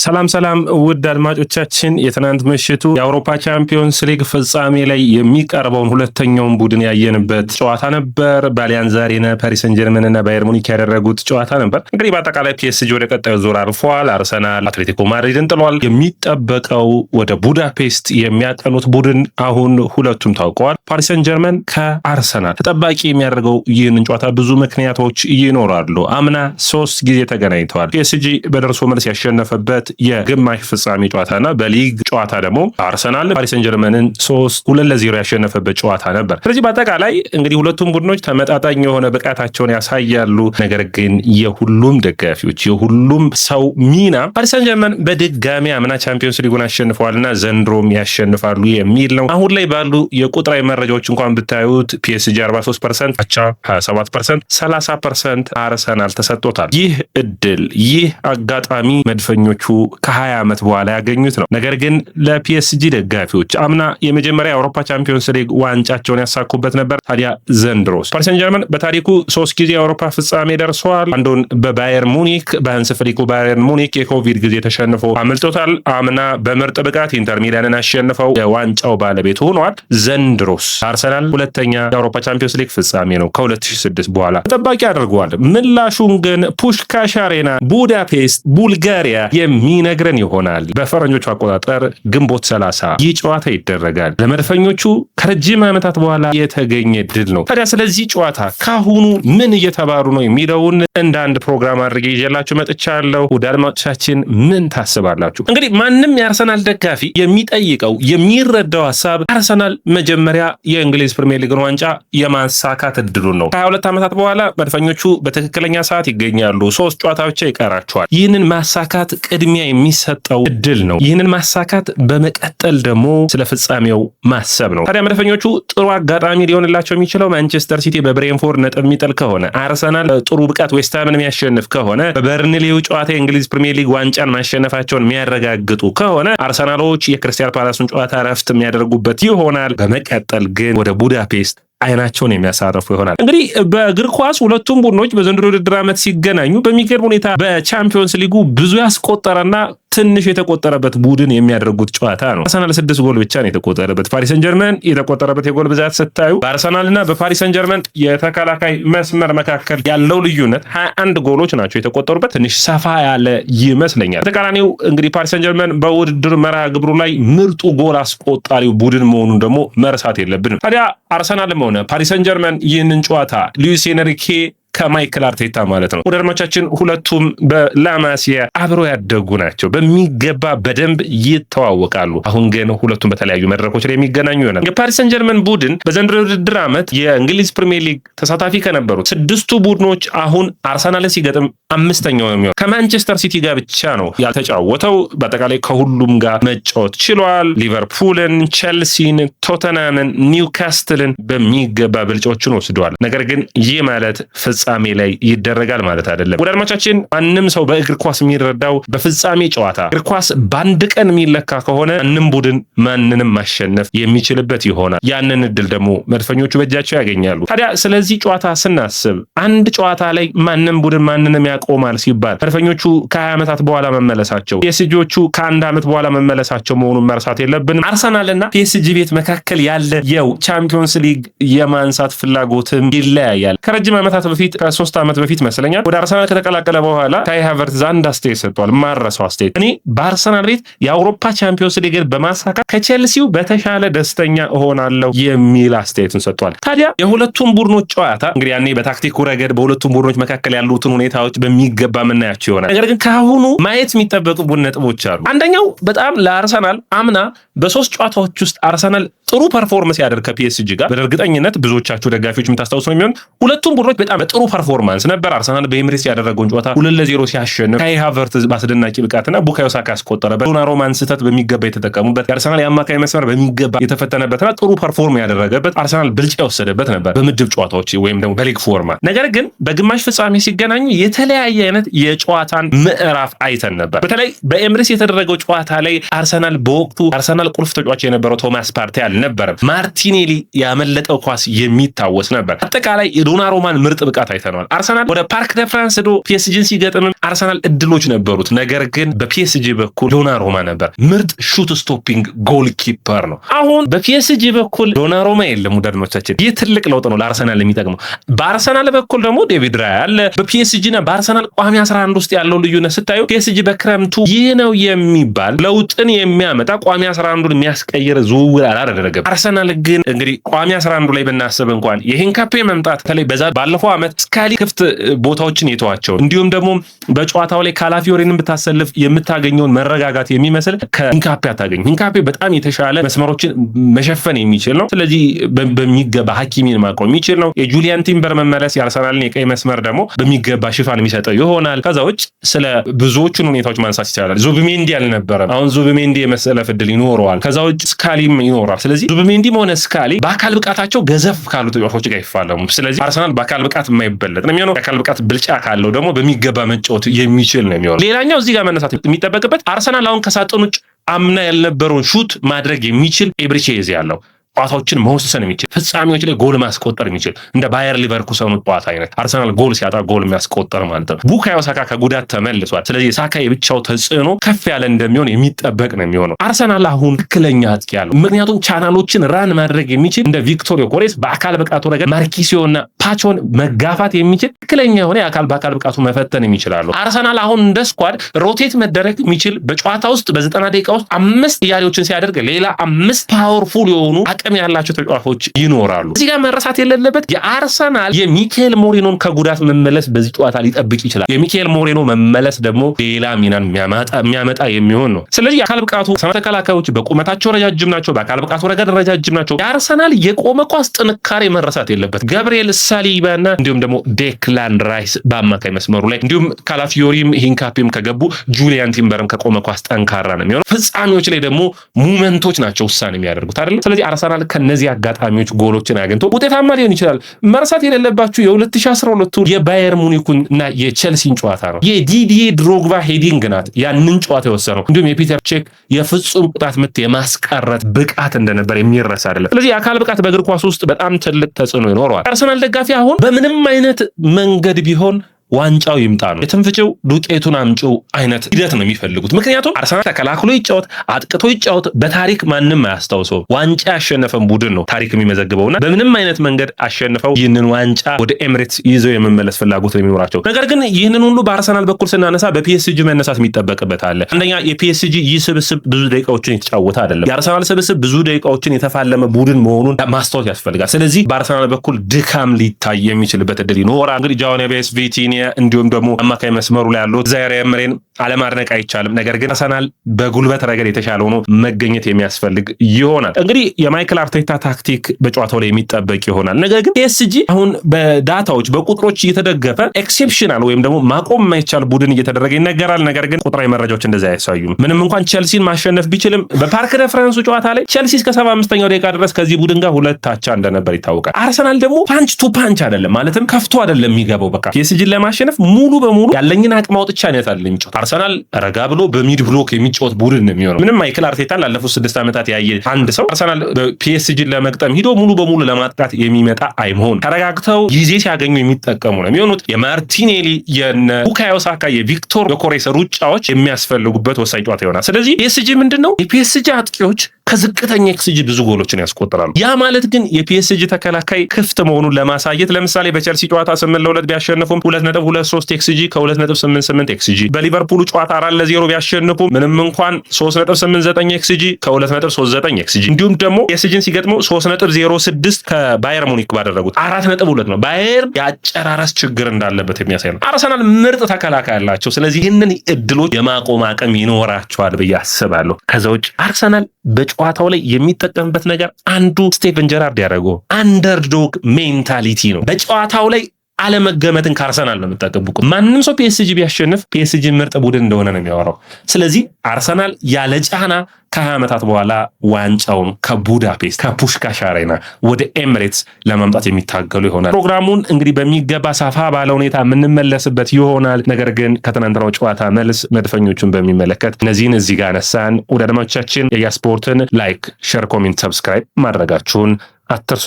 ሰላም ውድ አድማጮቻችን የትናንት ምሽቱ የአውሮፓ ቻምፒዮንስ ሊግ ፍጻሜ ላይ የሚቀርበውን ሁለተኛውን ቡድን ያየንበት ጨዋታ ነበር። በአሊያንዝ አሬና ፓሪስ ሰን ጀርመን እና ባየር ሙኒክ ያደረጉት ጨዋታ ነበር። እንግዲህ በአጠቃላይ ፒኤስጂ ወደ ቀጣዩ ዙር አልፏል። አርሰናል አትሌቲኮ ማድሪድን ጥሏል። የሚጠበቀው ወደ ቡዳፔስት የሚያቀኑት ቡድን አሁን ሁለቱም ታውቀዋል። ፓሪስ ሰን ጀርመን ከአርሰናል ተጠባቂ የሚያደርገው ይህንን ጨዋታ ብዙ ምክንያቶች ይኖራሉ። አምና 3 ጊዜ ተገናኝተዋል። ፒኤስጂ በደርሶ መልስ ያሸነፈበት የግማሽ ፍጻሜ ጨዋታና በሊግ ጨዋታ ደግሞ አርሰናል ፓሪስ ሰን ጀርመንን 2-0 ያሸነፈበት ጨዋታ ነበር። ስለዚህ በአጠቃላይ እንግዲህ ሁለቱም ቡድኖች ተመጣጣኝ የሆነ ብቃታቸውን ያሳያሉ። ነገር ግን የሁሉም ደጋፊዎች የሁሉም ሰው ሚና ፓሪስ ሰን ጀርመን በድጋሚ አምና ቻምፒዮንስ ሊጉን አሸንፈዋልና ዘንድሮም ያሸንፋሉ የሚል ነው። አሁን ላይ ባሉ የቁጥራዊ መረጃዎች እንኳን ብታዩት ፒኤስጂ 43%፣ አቻ 27%፣ 30% አርሰናል ተሰጥቶታል። ይህ እድል ይህ አጋጣሚ መድፈኞቹ ከ20 ዓመት በኋላ ያገኙት ነው። ነገር ግን ለፒኤስጂ ደጋፊዎች አምና የመጀመሪያ የአውሮፓ ቻምፒዮንስ ሊግ ዋንጫቸውን ያሳኩበት ነበር። ታዲያ ዘንድሮስ ፓሪስ ሰን ጀርመን በታሪኩ 3 ጊዜ የአውሮፓ ፍጻሜ ደርሰዋል። አንዱን በባየር ሙኒክ በሃንስ ፍሊኩ ባየር ሙኒክ የኮቪድ ጊዜ ተሸንፎ አምልጦታል። አምና በምርጥ ብቃት ኢንተር ሚላንን አሸንፈው የዋንጫው ባለቤት ሆኗል። ዘንድሮስ አርሰናል ሁለተኛ የአውሮፓ ቻምፒዮንስ ሊግ ፍጻሜ ነው ከ2006 በኋላ ተጠባቂ አድርጓል። ምላሹን ግን ፑሽካሽ አሬና ቡዳፔስት ቡልጋሪያ የሚነግረን ይሆናል። በፈረንጆቹ አቆጣጠር ግንቦት 30 ይህ ጨዋታ ይደረጋል። ለመድፈኞቹ ከረጅም ዓመታት በኋላ የተገኘ ድል ነው። ታዲያ ስለዚህ ጨዋታ ካሁኑ ምን እየተባሉ ነው የሚለውን እንደ አንድ ፕሮግራም አድርጌ ይዤላችሁ መጥቻለሁ። ውድ አድማጮቻችን ምን ታስባላችሁ? እንግዲህ ማንም የአርሰናል ደጋፊ የሚጠይቀው የሚረዳው ሀሳብ አርሰናል መጀመሪያ የእንግሊዝ ፕሪሚየር ሊግን ዋንጫ የማሳካት እድሉን ነው። ከ22 ዓመታት በኋላ መድፈኞቹ በትክክለኛ ሰዓት ይገኛሉ። 3 ጨዋታ ብቻ ይቀራቸዋል። ይህንን ማሳካት ቅድሚያ የሚሰጠው እድል ነው። ይህንን ማሳካት በመቀጠል ደግሞ ስለ ፍጻሜው ማሰብ ነው። ታዲያ መድፈኞቹ ጥሩ አጋጣሚ ሊሆንላቸው የሚችለው ማንቸስተር ሲቲ በብሬንፎርድ ነጥብ የሚጥል ከሆነ፣ አርሰናል ጥሩ ብቃት ዌስትሃምን የሚያሸንፍ ከሆነ፣ በበርንሌው ጨዋታ የእንግሊዝ ፕሪሚየር ሊግ ዋንጫን ማሸነፋቸውን የሚያረጋግጡ ከሆነ አርሰናሎች የክሪስታል ፓላሱን ጨዋታ ረፍት የሚያደርጉበት ይሆናል። በመቀጠል ግን ወደ ቡዳፔስት አይናቸውን የሚያሳርፉ ይሆናል። እንግዲህ በእግር ኳስ ሁለቱም ቡድኖች በዘንድሮ ውድድር ዓመት ሲገናኙ በሚገርም ሁኔታ በቻምፒዮንስ ሊጉ ብዙ ያስቆጠረና ትንሽ የተቆጠረበት ቡድን የሚያደርጉት ጨዋታ ነው። አርሰናል 6 ጎል ብቻ ነው የተቆጠረበት። ፓሪስ ሰን ጀርመን የተቆጠረበት የጎል ብዛት ስታዩ በአርሰናልና በፓሪስ ሰን ጀርመን የተከላካይ መስመር መካከል ያለው ልዩነት 21 ጎሎች ናቸው የተቆጠሩበት። ትንሽ ሰፋ ያለ ይመስለኛል። በተቃራኒው እንግዲህ ፓሪስ ሰን ጀርመን በውድድር መርሃ ግብሩ ላይ ምርጡ ጎል አስቆጣሪው ቡድን መሆኑን ደግሞ መርሳት የለብንም። ታዲያ አርሰናልም ሆነ ፓሪስ ሰን ጀርመን ይህንን ጨዋታ ሉዊስ ኤንሪኬ ከማይክል አርቴታ ማለት ነው። ወደርማቻችን ሁለቱም በላማሲያ አብረው ያደጉ ናቸው። በሚገባ በደንብ ይተዋወቃሉ። አሁን ግን ሁለቱም በተለያዩ መድረኮች ላይ የሚገናኙ ይሆናል። የፓሪስ ሰን ጀርመን ቡድን በዘንድሮ ውድድር ዓመት የእንግሊዝ ፕሪሚየር ሊግ ተሳታፊ ከነበሩት 6ቱ ቡድኖች አሁን አርሰናልን ሲገጥም 5ኛው የሚሆን ከማንቸስተር ሲቲ ጋር ብቻ ነው ያልተጫወተው። በአጠቃላይ ከሁሉም ጋር መጫወት ችሏል። ሊቨርፑልን፣ ቼልሲን፣ ቶተናምን፣ ኒውካስትልን በሚገባ ብልጫዎችን ወስደዋል። ነገር ግን ይህ ማለት ፍጻሜ ላይ ይደረጋል ማለት አይደለም። ወደ አድማቻችን ማንም ሰው በእግር ኳስ የሚረዳው በፍጻሜ ጨዋታ እግር ኳስ በአንድ ቀን የሚለካ ከሆነ ማንም ቡድን ማንንም ማሸነፍ የሚችልበት ይሆናል። ያንን እድል ደግሞ መድፈኞቹ በእጃቸው ያገኛሉ። ታዲያ ስለዚህ ጨዋታ ስናስብ አንድ ጨዋታ ላይ ማንም ቡድን ማንንም ያቆማል ሲባል መድፈኞቹ ከ20 ዓመታት በኋላ መመለሳቸው፣ ፒኤስጂዎቹ ከ1 ዓመት በኋላ መመለሳቸው መሆኑን መርሳት የለብንም። አርሰናልና ፒኤስጂ ቤት መካከል ያለ ቻምፒዮንስ ሊግ የማንሳት ፍላጎትም ይለያያል። ከረጅም ዓመታት በፊት ከ3 ዓመት በፊት መስለኛል ወደ አርሰናል ከተቀላቀለ በኋላ ካይ ሃቨርትዝ አንድ አስተያየት ሰጥቷል። ማረሰው አስተያየት እኔ በአርሰናል ቤት የአውሮፓ ቻምፒዮንስ ሊግን በማሳካት ከቼልሲው በተሻለ ደስተኛ እሆናለሁ የሚል አስተያየቱን ሰጥቷል። ታዲያ የሁለቱም ቡድኖች ጨዋታ እንግዲህ ያኔ በታክቲኩ ረገድ በሁለቱም ቡድኖች መካከል ያሉትን ሁኔታዎች በሚገባ የምናያቸው ይሆናል። ነገር ግን ከአሁኑ ማየት የሚጠበቁ ነጥቦች አሉ። አንደኛው በጣም ለአርሰናል አምና በ3 ጨዋታዎች ውስጥ አርሰናል ጥሩ ፐርፎርማንስ ያደርግ ከፒኤስጂ ጋር በእርግጠኝነት ብዙዎቻችሁ ደጋፊዎች የምታስታውሱ ነው የሚሆን ሁለቱም ቡድኖች በጣም ጥሩ ፐርፎርማንስ ነበር። አርሰናል በኤምሬትስ ያደረገውን ጨዋታ 2-0 ሲያሸንፍ ካይ ሃቨርትዝ በአስደናቂ ብቃትና ቡካዮ ሳካ ያስቆጠረበት ዶናሩማን ስህተት በሚገባ የተጠቀሙበት የአርሰናል የአማካይ መስመር በሚገባ የተፈተነበትና ጥሩ ፐርፎርም ያደረገበት አርሰናል ብልጫ የወሰደበት ነበር በምድብ ጨዋታዎች ወይም ደግሞ በሊግ ፎርማት። ነገር ግን በግማሽ ፍጻሜ ሲገናኙ የተለያየ አይነት የጨዋታን ምዕራፍ አይተን ነበር። በተለይ በኤምሬትስ የተደረገው ጨዋታ ላይ አርሰናል በወቅቱ አርሰናል ቁልፍ ተጫዋች የነበረው ቶማስ ፓርቴ አልነበረም። ማርቲኔሊ ያመለጠው ኳስ የሚታወስ ነበር። አጠቃላይ የዶናሩማን ምርጥ ብቃት አይተነዋል። አርሰናል ወደ ፓርክ ደ ፍራንስ ሄዶ ፒኤስጂን ሲገጥም አርሰናል እድሎች ነበሩት፣ ነገር ግን በፒኤስጂ በኩል ዶናሩማ ነበር ምርጥ ሹት ስቶፒንግ ጎል ኪፐር ነው። አሁን በፒኤስጂ በኩል ዶናሩማ የለም። ውደድኖቻችን ይህ ትልቅ ለውጥ ነው ለአርሰናል የሚጠቅመው። በአርሰናል በኩል ደግሞ ዴቪድ ራያ አለ። በፒኤስጂ እና በአርሰናል ቋሚ 11 ውስጥ ያለው ልዩነት ስታዩ ፒኤስጂ በክረምቱ ይህ ነው የሚባል ለውጥን የሚያመጣ ቋሚ 11ን የሚያስቀይር ዝውውር አላደረገም። አርሰናል ግን እንግዲህ ቋሚ 11 ላይ ብናስብ እንኳን የሂንካፔ መምጣት በተለይ በዛ ባለፈው ዓመት ስካሊ ክፍት ቦታዎችን የተዋቸው እንዲሁም ደግሞ በጨዋታው ላይ ካላፊዮሪንን ብታሰልፍ የምታገኘውን መረጋጋት የሚመስል ከሂንካፔ አታገኝ። ሂንካፔ በጣም የተሻለ መስመሮችን መሸፈን የሚችል ነው። ስለዚህ በሚገባ ሐኪሚን ማቆም የሚችል ነው። የጁሊያን ቲምበር መመለስ የአርሰናልን የቀይ መስመር ደግሞ በሚገባ ሽፋን የሚሰጠው ይሆናል። ከዛ ውጭ ስለ ብዙዎቹን ሁኔታዎች ማንሳት ይቻላል። ዙቢሜንዲ አልነበረም። አሁን ዙቢሜንዲ የመሰለፍ ዕድል ይኖረዋል። ከዛ ውጭ ስካሊም ይኖራል። ስለዚህ ዙቢሜንዲም ሆነ ስካሊ በአካል ብቃታቸው ገዘፍ ካሉ ተጫዋቾች ጋር ይፋለሙ። ስለዚህ አርሰናል በአካል ብቃት የማይበለጥ ነው የሚሆነው። የአካል ብቃት ብልጫ ካለው ደግሞ በሚገባ መጫወት የሚችል ነው የሚሆነው። ሌላኛው እዚህ ጋር መነሳት የሚጠበቅበት አርሰናል አሁን ከሳጥን ውጭ አምና ያልነበረውን ሹት ማድረግ የሚችል ኤብሪቼዝ ያለው ጨዋታዎችን መወሰን የሚችል ፍጻሜዎች ላይ ጎል ማስቆጠር የሚችል እንደ ባየር ሊቨርኩሰኑ ጨዋታ አይነት አርሰናል ጎል ሲያጣ ጎል የሚያስቆጠር ማለት ነው። ቡካዮ ሳካ ከጉዳት ተመልሷል። ስለዚህ ሳካ የብቻው ተጽዕኖ ከፍ ያለ እንደሚሆን የሚጠበቅ ነው የሚሆነው። አርሰናል አሁን ትክክለኛ አጥቂ ያለው ምክንያቱም ቻናሎችን ራን ማድረግ የሚችል እንደ ቪክቶር ዮኬሬስ በአካል ብቃቱ ረገድ ማርኪሲዮና ፓቾን መጋፋት የሚችል ትክክለኛ የሆነ በአካል ብቃቱ መፈተን የሚችላሉ። አርሰናል አሁን እንደ ስኳድ ሮቴት መደረግ የሚችል በጨዋታ ውስጥ በ90 ደቂቃ ውስጥ 5 ጥያቄዎችን ሲያደርግ ሌላ 5 ፓወርፉል የሆኑ አቅም ያላቸው ተጫዋቾች ይኖራሉ። እዚህ ጋር መረሳት የሌለበት የአርሰናል የሚካኤል ሞሪኖን ከጉዳት መመለስ በዚህ ጨዋታ ሊጠብቅ ይችላል። የሚካኤል ሞሪኖ መመለስ ደግሞ ሌላ ሚናን የሚያመጣ የሚሆን ነው። ስለዚህ የአካል ብቃቱ ተከላካዮች በቁመታቸው ረጃጅም ናቸው፣ በአካል ብቃቱ ረገድ ረጃጅም ናቸው። የአርሰናል የቆመ ኳስ ጥንካሬ መረሳት የለበት። ገብርኤል ሳሊባና እንዲሁም ደግሞ ዴክላን ራይስ በአማካይ መስመሩ ላይ እንዲሁም ካላፊዮሪም ሂንካፔም ከገቡ ጁሊያን ቲምበርም ከቆመ ኳስ ጠንካራ ነው የሚሆነው። ፍጻሜዎች ላይ ደግሞ ሙመንቶች ናቸው ውሳኔ የሚያደርጉት አይደለም። ስለዚህ አርሰናል ከነዚህ አጋጣሚዎች ጎሎችን አግኝቶ ውጤታማ ሊሆን ይችላል። መርሳት የሌለባችሁ የ2012 የባየር ሙኒኩን እና የቼልሲን ጨዋታ ነው። የዲዲዬ ድሮግባ ሄዲንግ ናት ያንን ጨዋታ የወሰነው። እንዲሁም የፒተር ቼክ የፍጹም ቅጣት ምት የማስቀረት ብቃት እንደነበር የሚረሳ አይደለም። ስለዚህ የአካል ብቃት በእግር ኳስ ውስጥ በጣም ትልቅ ተጽዕኖ ይኖረዋል። አርሰናል ደጋፊ አሁን በምንም አይነት መንገድ ቢሆን ዋንጫው ይምጣ ነው። የትንፍጭው ዱቄቱን አምጪው አይነት ሂደት ነው የሚፈልጉት። ምክንያቱም አርሰናል ተከላክሎ ይጫወት አጥቅቶ ይጫወት በታሪክ ማንም አያስታውሰው ዋንጫ ያሸነፈን ቡድን ነው ታሪክ የሚመዘግበውና በምንም አይነት መንገድ አሸንፈው ይህንን ዋንጫ ወደ ኤምሬትስ ይዘው የመመለስ ፍላጎት ነው የሚኖራቸው። ነገር ግን ይህንን ሁሉ በአርሰናል በኩል ስናነሳ በፒኤስጂ መነሳት የሚጠበቅበት አለ። አንደኛ የፒኤስጂ ይህ ስብስብ ብዙ ደቂቃዎችን የተጫወተ አይደለም። የአርሰናል ስብስብ ብዙ ደቂቃዎችን የተፋለመ ቡድን መሆኑን ማስታወስ ያስፈልጋል። ስለዚህ በአርሰናል በኩል ድካም ሊታይ የሚችልበት እድል ይኖራል። እንግዲህ ጃዋን ቤስ ቪቲኒ እንዲሁም ደግሞ አማካይ መስመሩ ላይ ያሉት ዛሬ ምሬን አለማድነቅ አይቻልም። ነገር ግን አርሰናል በጉልበት ረገድ የተሻለ ሆኖ መገኘት የሚያስፈልግ ይሆናል። እንግዲህ የማይክል አርቴታ ታክቲክ በጨዋታው ላይ የሚጠበቅ ይሆናል። ነገር ግን ፒኤስጂ አሁን በዳታዎች በቁጥሮች እየተደገፈ ኤክሴፕሽናል ወይም ደግሞ ማቆም የማይቻል ቡድን እየተደረገ ይነገራል። ነገር ግን ቁጥራዊ መረጃዎች እንደዛ አያሳዩም። ምንም እንኳን ቼልሲን ማሸነፍ ቢችልም በፓርክ ደ ፍራንሱ ጨዋታ ላይ ቼልሲ እስከ 75ኛው ደቂቃ ድረስ ከዚህ ቡድን ጋር 2 አቻ እንደነበር ይታወቃል። አርሰናል ደግሞ ፓንች ቱ ፓንች አይደለም ማለትም ከፍቶ አይደለም የሚገባው። በቃ ፒኤስጂን ለማሸነፍ ሙሉ በሙሉ ያለኝን አቅም አውጥቻ ነው የሚጫወት። አርሰናል ረጋ ብሎ በሚድ ብሎክ የሚጫወት ቡድን ነው የሚሆነው። ምንም ማይክል አርቴታን ላለፉት 6 ዓመታት ያየ አንድ ሰው አርሰናል በፒኤስጂን ለመቅጠም ሂዶ ሙሉ በሙሉ ለማጥቃት የሚመጣ አይሆን። ተረጋግተው ጊዜ ሲያገኙ የሚጠቀሙ ነው የሚሆኑት። የማርቲኔሊ የቡካዮ ሳካ የቪክቶር ዮኬሬስ ሩጫዎች የሚያስፈልጉበት ወሳኝ ጨዋታ ይሆናል። ስለዚህ ፒኤስጂ ምንድነው የፒኤስጂ አጥቂዎች ከዝቅተኛ ኤክስጂ ብዙ ጎሎችን ያስቆጥራሉ። ያ ማለት ግን የፒኤስጂ ተከላካይ ክፍት መሆኑን ለማሳየት ለምሳሌ በቼልሲ ጨዋታ 8-2 ቢያሸንፉም 2.23 ኤክስጂ ከ2.88 ኤክስጂ በሊቨርፑል ጨዋታ 4-0 ቢያሸንፉም ምንም እንኳን 3.89 ኤክስጂ ከ2.39 ኤክስጂ እንዲሁም ደግሞ ፒኤስጂን ሲገጥሙ 3.06 ከባየር ሙኒክ ባደረጉት 4.2 ነው። ባየር የአጨራረስ ችግር እንዳለበት የሚያሳይ ነው። አርሰናል ምርጥ ተከላካይ ያላቸው፣ ስለዚህ ይህንን እድሎች የማቆም አቅም ይኖራቸዋል ብዬ አስባለሁ። ከዛ ውጭ አርሰናል በጨዋታው ላይ የሚጠቀምበት ነገር አንዱ ስቴቨን ጀራርድ ያደረገው አንደርዶግ ሜንታሊቲ ነው። በጨዋታው ላይ አለመገመትን ከአርሰናል ነው የምትጠብቁት። ማንም ሰው ፒኤስጂ ቢያሸንፍ ፒኤስጂ ምርጥ ቡድን እንደሆነ ነው የሚያወራው። ስለዚህ አርሰናል ያለ ጫና ከ20 ዓመታት በኋላ ዋንጫውን ከቡዳፔስት ከፑሽካሽ አሬና ወደ ኤሚሬትስ ለማምጣት የሚታገሉ ይሆናል። ፕሮግራሙን እንግዲህ በሚገባ ሰፋ ባለ ሁኔታ የምንመለስበት ይሆናል። ነገር ግን ከትናንትናው ጨዋታ መልስ መድፈኞቹን በሚመለከት እነዚህን እዚህ ጋር አነሳን። ወደ አድማጮቻችን የያ ስፖርትን ላይክ፣ ሼር፣ ኮሜንት፣ ሰብስክራይብ ማድረጋችሁን አትርሱ።